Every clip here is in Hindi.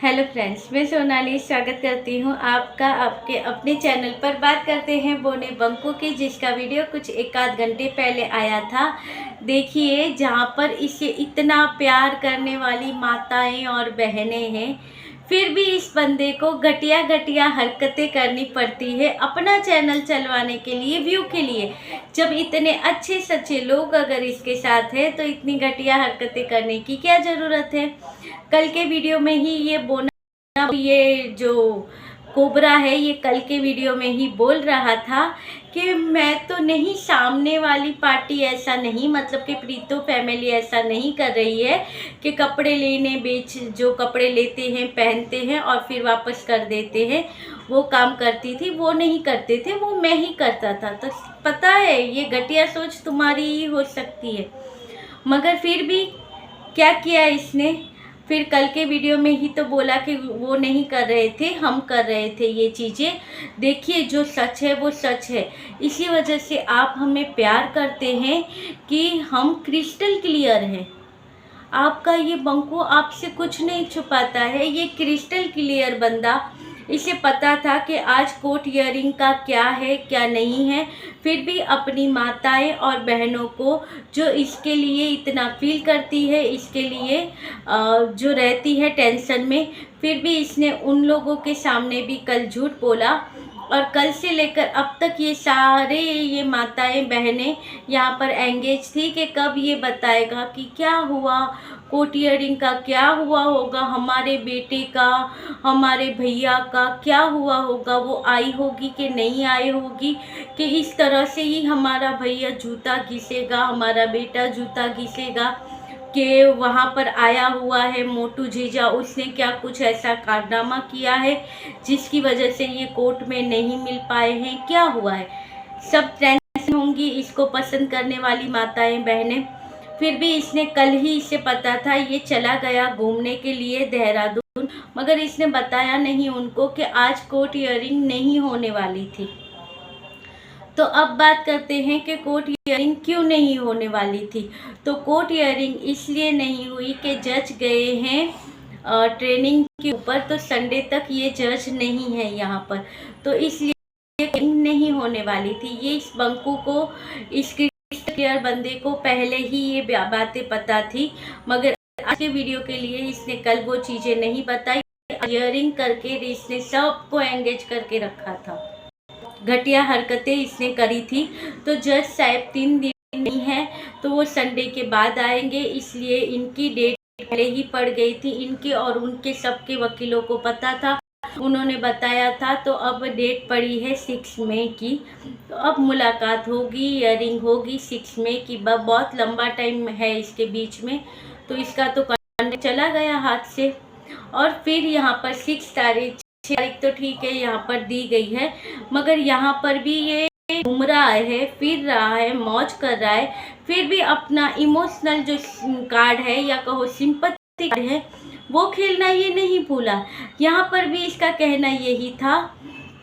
हेलो फ्रेंड्स, मैं सोनाली स्वागत करती हूँ आपका आपके अपने चैनल पर। बात करते हैं बोने बंको की, जिसका वीडियो कुछ एक आध घंटे पहले आया था। देखिए, जहाँ पर इसे इतना प्यार करने वाली माताएं और बहनें हैं, फिर भी इस बंदे को घटिया घटिया हरकतें करनी पड़ती है अपना चैनल चलवाने के लिए, व्यू के लिए। जब इतने अच्छे सच्चे लोग अगर इसके साथ हैं तो इतनी घटिया हरकतें करने की क्या ज़रूरत है। कल के वीडियो में ही ये जो कोबरा है, ये कल के वीडियो में ही बोल रहा था कि मैं तो नहीं, सामने वाली पार्टी ऐसा नहीं, मतलब कि प्रीतो फैमिली ऐसा नहीं कर रही है कि कपड़े लेने जो कपड़े लेते हैं पहनते हैं और फिर वापस कर देते हैं, वो काम करती थी। वो नहीं करते थे, वो मैं ही करता था। तो पता है, ये घटिया सोच तुम्हारी ही हो सकती है, मगर फिर भी क्या किया इसने। फिर कल के वीडियो में ही तो बोला कि वो नहीं कर रहे थे, हम कर रहे थे ये चीज़ें। देखिए, जो सच है वो सच है। इसी वजह से आप हमें प्यार करते हैं कि हम क्रिस्टल क्लियर हैं। आपका ये बंको आपसे कुछ नहीं छुपाता है, ये क्रिस्टल क्लियर बंदा। इसे पता था कि आज कोर्ट हियरिंग का क्या है क्या नहीं है, फिर भी अपनी माताएं और बहनों को, जो इसके लिए इतना फील करती है, इसके लिए जो रहती है टेंशन में, फिर भी इसने उन लोगों के सामने भी कल झूठ बोला। और कल से लेकर अब तक ये माताएं बहनें यहाँ पर एंगेज थी कि कब ये बताएगा कि क्या हुआ, कोर्ट हियरिंग का क्या हुआ होगा, हमारे बेटे का, हमारे भैया का क्या हुआ होगा, वो आई होगी कि नहीं आई होगी, कि इस तरह से ही हमारा भैया जूता घिसेगा, हमारा बेटा जूता घिसेगा, कि वहाँ पर आया हुआ है मोटू जीजा, उसने क्या कुछ ऐसा कारनामा किया है जिसकी वजह से ये कोर्ट में नहीं मिल पाए हैं, क्या हुआ है। सब टेंशन होंगी इसको पसंद करने वाली माताएं बहनें। फिर भी इसने कल ही, इसे पता था, ये चला गया घूमने के लिए देहरादून, मगर इसने बताया नहीं उनको कि आज कोर्ट हियरिंग नहीं होने वाली थी। तो अब बात करते हैं कि कोर्ट हियरिंग क्यों नहीं होने वाली थी। तो कोर्ट हियरिंग इसलिए नहीं हुई कि जज गए हैं ट्रेनिंग के ऊपर, तो संडे तक ये जज नहीं है यहाँ पर, तो इसलिए नहीं होने वाली थी। ये इस बंकू को, इस क्लियर बंदे को पहले ही ये बातें पता थी, मगर आज के वीडियो के लिए इसने कल वो चीज़ें नहीं बताई। हियरिंग करके इसने सबको एंगेज करके रखा था, घटिया हरकतें इसने करी थी। तो जज साहब 3 दिन नहीं है, तो वो संडे के बाद आएंगे, इसलिए इनकी डेट पहले ही पड़ गई थी। इनके और उनके सबके वकीलों को पता था, उन्होंने बताया था। तो अब डेट पड़ी है 6 मई की। तो अब मुलाकात होगी, हियरिंग होगी 6 मई की। बहुत लंबा टाइम है इसके बीच में, तो इसका तो कॉन्ट्रैक्ट चला गया हाथ से। और फिर यहाँ पर 6 तारीख तो ठीक है, यहाँ पर दी गई है, मगर यहाँ पर भी ये घूम रहा है, फिर रहा है, मौज कर रहा है। फिर भी अपना इमोशनल जो कार्ड है, या कहो सिंपैथी कार्ड है, वो खेलना ये नहीं भूला। यहाँ पर भी इसका कहना यही था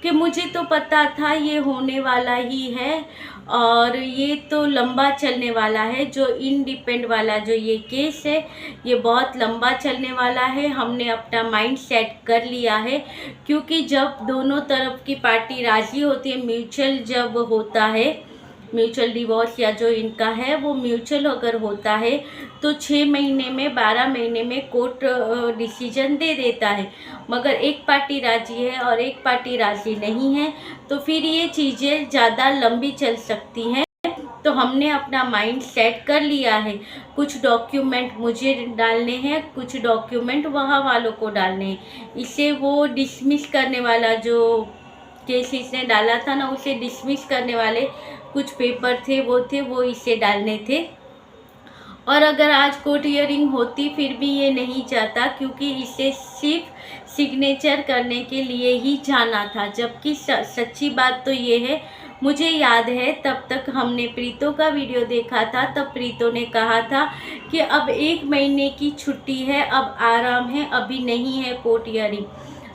कि मुझे तो पता था ये होने वाला ही है, और ये तो लंबा चलने वाला है। जो इंडिपेंड वाला जो ये केस है, ये बहुत लंबा चलने वाला है। हमने अपना माइंड सेट कर लिया है, क्योंकि जब दोनों तरफ की पार्टी राज़ी होती है, म्यूचुअल जब होता है, म्यूचुअल डिवोर्स या जो इनका है वो म्यूचुअल अगर होता है, तो 6 महीने में, 12 महीने में कोर्ट डिसीजन दे देता है। मगर एक पार्टी राजी है और एक पार्टी राजी नहीं है, तो फिर ये चीज़ें ज़्यादा लंबी चल सकती हैं। तो हमने अपना माइंड सेट कर लिया है। कुछ डॉक्यूमेंट मुझे डालने हैं, कुछ डॉक्यूमेंट वहाँ वालों को डालने हैं। इसे वो डिसमिस करने वाला, जो केस इसने डाला था ना, उसे डिसमिस करने वाले कुछ पेपर थे, वो इसे डालने थे। और अगर आज कोर्ट हियरिंग होती, फिर भी ये नहीं चाहता, क्योंकि इसे सिर्फ सिग्नेचर करने के लिए ही जाना था। जबकि सच्ची बात तो ये है, मुझे याद है तब तक हमने प्रीतो का वीडियो देखा था, तब प्रीतो ने कहा था कि अब 1 महीने की छुट्टी है, अब आराम है, अभी नहीं है कोर्ट हियरिंग।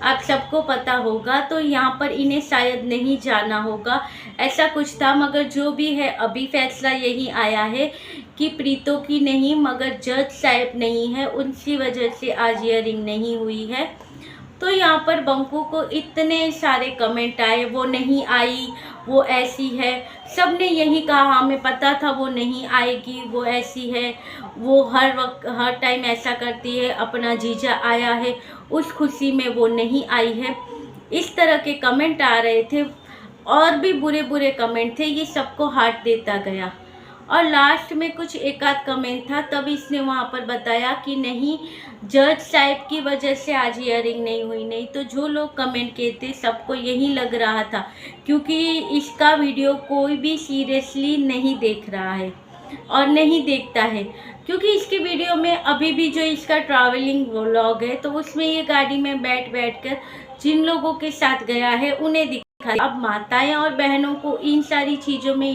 आप सबको पता होगा, तो यहाँ पर इन्हें शायद नहीं जाना होगा, ऐसा कुछ था। मगर जो भी है, अभी फैसला यही आया है कि प्रीतो की नहीं मगर जज साहब नहीं है, उनकी वजह से आज ईयरिंग नहीं हुई है। तो यहाँ पर बंकू को इतने सारे कमेंट आए, वो नहीं आई, वो ऐसी है। सब ने यही कहा, हमें पता था वो नहीं आएगी, वो ऐसी है, वो हर वक्त हर टाइम ऐसा करती है, अपना जीजा आया है उस खुशी में वो नहीं आई है। इस तरह के कमेंट आ रहे थे और भी बुरे बुरे कमेंट थे, ये सबको हार्ट देता गया। और लास्ट में कुछ एक आध कमेंट था, तब इसने वहाँ पर बताया कि नहीं, जज साहब की वजह से आज ईयरिंग नहीं हुई। नहीं तो जो लोग कमेंट किए थे सबको यही लग रहा था, क्योंकि इसका वीडियो कोई भी सीरियसली नहीं देख रहा है और नहीं देखता है, क्योंकि इसके वीडियो में अभी भी जो इसका ट्रैवलिंग व्लॉग है तो उसमें ये गाड़ी में बैठ बैठ कर जिन लोगों के साथ गया है उन्हें दिखा। अब माताएं और बहनों को इन सारी चीज़ों में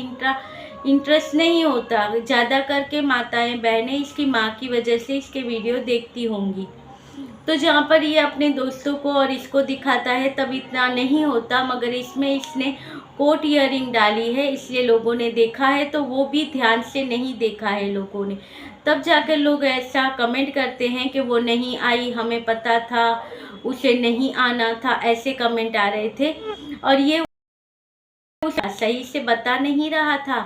इंटरेस्ट नहीं होता, ज़्यादा करके माताएं बहनें इसकी माँ की वजह से इसके वीडियो देखती होंगी। तो जहाँ पर ये अपने दोस्तों को और इसको दिखाता है तब इतना नहीं होता, मगर इसमें इसने कोट ईयरिंग डाली है इसलिए लोगों ने देखा है, तो वो भी ध्यान से नहीं देखा है लोगों ने, तब जाकर लोग ऐसा कमेंट करते हैं कि वो नहीं आई, हमें पता था, उसे नहीं आना था, ऐसे कमेंट आ रहे थे। और ये सही से बता नहीं रहा था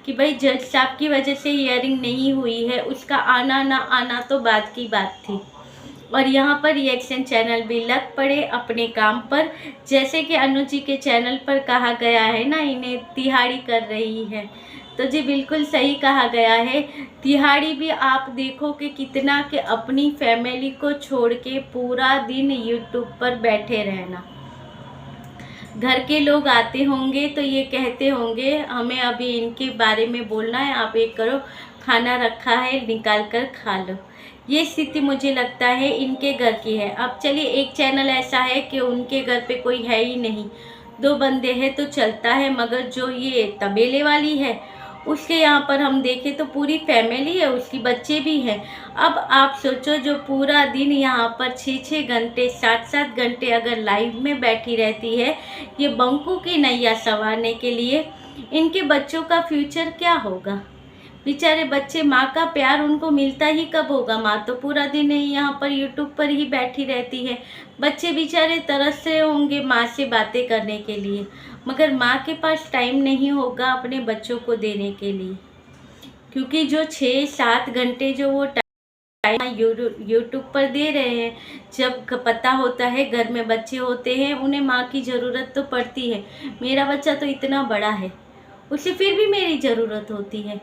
कि भाई जज साहब की वजह से ईयरिंग नहीं हुई है, उसका आना ना आना तो बात की बात थी। और यहाँ पर रिएक्शन चैनल भी लग पड़े अपने काम पर, जैसे कि अनु जी के चैनल पर कहा गया है ना, इन्हें तिहाड़ी कर रही है, तो जी बिल्कुल सही कहा गया है। तिहाड़ी भी आप देखो कि कितना कि अपनी फैमिली को छोड़ के पूरा दिन यूट्यूब पर बैठे रहना। घर के लोग आते होंगे तो ये कहते होंगे हमें अभी इनके बारे में बोलना है, आप एक करो, खाना रखा है निकाल कर खा लो। ये स्थिति मुझे लगता है इनके घर की है। अब चलिए, एक चैनल ऐसा है कि उनके घर पे कोई है ही नहीं, 2 बंदे हैं तो चलता है, मगर जो ये तबेले वाली है उसके यहाँ पर हम देखें तो पूरी फैमिली है, उसकी बच्चे भी हैं। अब आप सोचो, जो पूरा दिन यहाँ पर 6-6 घंटे 7-7 घंटे अगर लाइव में बैठी रहती है ये बंकू की नैया संवारने के लिए, इनके बच्चों का फ्यूचर क्या होगा? बेचारे बच्चे, माँ का प्यार उनको मिलता ही कब होगा? माँ तो पूरा दिन यहाँ पर यूट्यूब पर ही बैठी रहती है, बच्चे बेचारे तरस रहे होंगे माँ से बातें करने के लिए, मगर माँ के पास टाइम नहीं होगा अपने बच्चों को देने के लिए, क्योंकि जो 6-7 घंटे जो वो टाइम यूट्यूब पर दे रहे हैं, जब पता होता है घर में बच्चे होते हैं उन्हें माँ की ज़रूरत तो पड़ती है। मेरा बच्चा तो इतना बड़ा है, उसे फिर भी मेरी ज़रूरत होती है,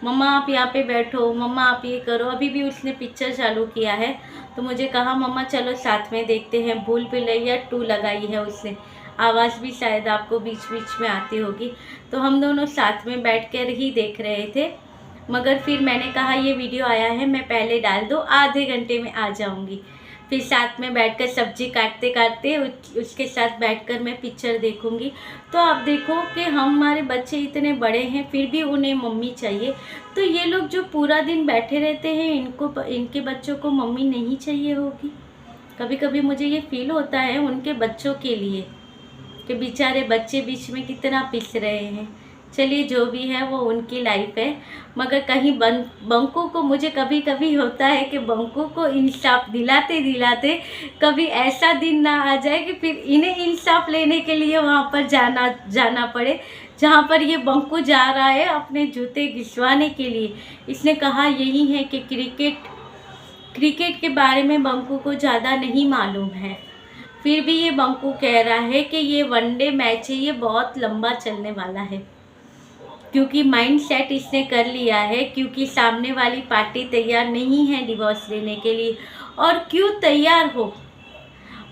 मम्मा आप यहाँ पे बैठो, मम्मा आप ये करो। अभी भी उसने पिक्चर चालू किया है तो मुझे कहा मम्मा चलो साथ में देखते हैं, भूल भुलैया 2 लगाई है उसने, आवाज़ भी शायद आपको बीच बीच में आती होगी, तो हम दोनों साथ में बैठ कर ही देख रहे थे। मगर फिर मैंने कहा ये वीडियो आया है, मैं पहले डाल दो, आधे घंटे में आ जाऊँगी, फिर साथ में बैठकर सब्जी काटते काटते उसके साथ बैठकर मैं पिक्चर देखूंगी। तो आप देखो कि हमारे बच्चे इतने बड़े हैं फिर भी उन्हें मम्मी चाहिए, तो ये लोग जो पूरा दिन बैठे रहते हैं इनके बच्चों को मम्मी नहीं चाहिए होगी? कभी कभी मुझे ये फील होता है उनके बच्चों के लिए कि बेचारे बच्चे बीच में कितना पिस रहे हैं। चलिए, जो भी है वो उनकी लाइफ है, मगर कहीं बंकू को, मुझे कभी कभी होता है कि बंकू को इंसाफ दिलाते दिलाते कभी ऐसा दिन ना आ जाए कि फिर इन्हें इंसाफ लेने के लिए वहाँ पर जाना पड़े जहाँ पर ये बंकू जा रहा है अपने जूते घिसवाने के लिए। इसने कहा यही है कि क्रिकेट के बारे में बंकू को ज़्यादा नहीं मालूम है, फिर भी ये बंकू कह रहा है कि ये वनडे मैच है, ये बहुत लंबा चलने वाला है, क्योंकि माइंड सेट इसने कर लिया है, क्योंकि सामने वाली पार्टी तैयार नहीं है डिवोर्स लेने के लिए। और क्यों तैयार हो?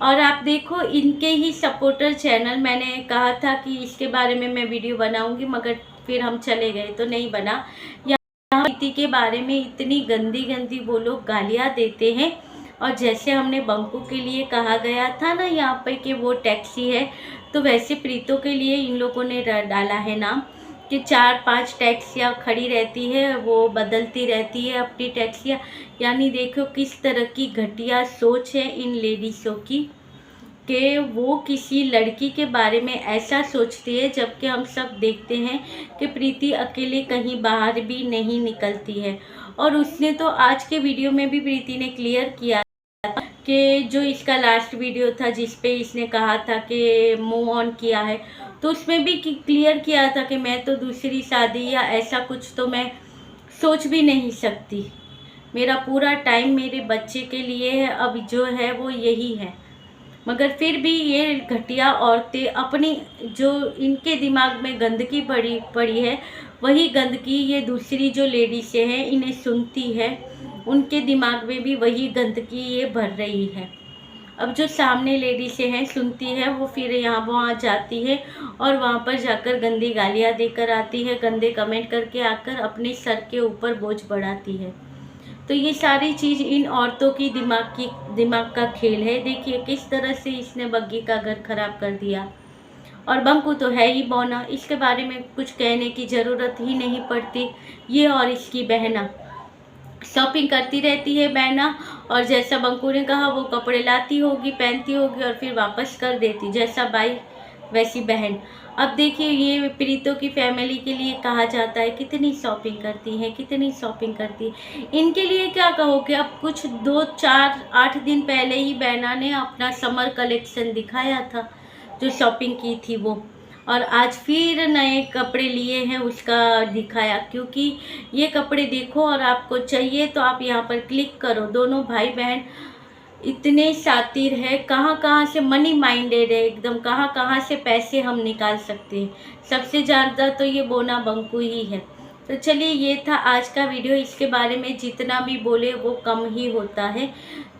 और आप देखो इनके ही सपोर्टर चैनल, मैंने कहा था कि इसके बारे में मैं वीडियो बनाऊंगी, मगर फिर हम चले गए तो नहीं बना। यहाँ प्रीति के बारे में इतनी गंदी गंदी वो लोग गालियाँ देते हैं, और जैसे हमने बंकू के लिए कहा गया था ना यहाँ पर कि वो टैक्सी है, तो वैसे प्रीतो के लिए इन लोगों ने डाला है नाम कि 4-5 टैक्सियाँ खड़ी रहती है, वो बदलती रहती है अपनी टैक्सियाँ। यानी देखो किस तरह की घटिया सोच है इन लेडीज़ों की। कि वो किसी लड़की के बारे में ऐसा सोचती है, जबकि हम सब देखते हैं कि प्रीति अकेले कहीं बाहर भी नहीं निकलती है। और उसने तो आज के वीडियो में भी प्रीति ने क्लियर किया कि जो इसका लास्ट वीडियो था जिस पे इसने कहा था कि मूव ऑन किया है, तो उसमें भी क्लियर किया था कि मैं तो दूसरी शादी या ऐसा कुछ तो मैं सोच भी नहीं सकती। मेरा पूरा टाइम मेरे बच्चे के लिए है, अब जो है वो यही है। मगर फिर भी ये घटिया औरतें अपनी जो इनके दिमाग में गंदगी पड़ी पड़ी है, वही गंदगी ये दूसरी जो लेडीज़ें हैं इन्हें सुनती है, उनके दिमाग में भी वही गंदगी ये भर रही है। अब जो सामने लेडीज़ें हैं सुनती है, वो फिर यहाँ वहाँ जाती है और वहाँ पर जाकर गंदी गालियाँ देकर आती है, गंदे कमेंट करके आकर अपने सर के ऊपर बोझ बढ़ाती है। तो ये सारी चीज़ इन औरतों की दिमाग का खेल है। देखिए किस तरह से इसने बग्गी का घर खराब कर दिया। और बंकू तो है ही बौना, इसके बारे में कुछ कहने की ज़रूरत ही नहीं पड़ती। ये और इसकी बहना शॉपिंग करती रहती है बहना, और जैसा बंकू ने कहा वो कपड़े लाती होगी, पहनती होगी और फिर वापस कर देती, जैसा भाई वैसी बहन। अब देखिए ये प्रीतों की फैमिली के लिए कहा जाता है कितनी शॉपिंग करती है, कितनी शॉपिंग करती है। इनके लिए क्या कहोगे? अब कुछ 2-4-8 दिन पहले ही बहना ने अपना समर कलेक्शन दिखाया था, जो शॉपिंग की थी वो, और आज फिर नए कपड़े लिए हैं उसका दिखाया। क्योंकि ये कपड़े देखो और आपको चाहिए तो आप यहाँ पर क्लिक करो। दोनों भाई बहन इतने शातिर है, कहाँ कहाँ से मनी माइंडेड है एकदम, कहाँ कहाँ से पैसे हम निकाल सकते हैं। सबसे ज़्यादा तो ये बोना बंकू ही है। तो चलिए ये था आज का वीडियो। इसके बारे में जितना भी बोले वो कम ही होता है।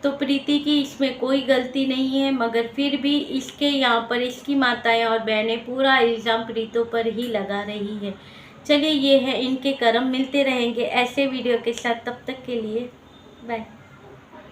तो प्रीति की इसमें कोई गलती नहीं है, मगर फिर भी इसके यहाँ पर इसकी माताएं और बहनें पूरा इल्ज़ाम प्रीतों पर ही लगा रही है। चलिए ये है इनके कर्म, मिलते रहेंगे ऐसे वीडियो के साथ, तब तक के लिए बाय।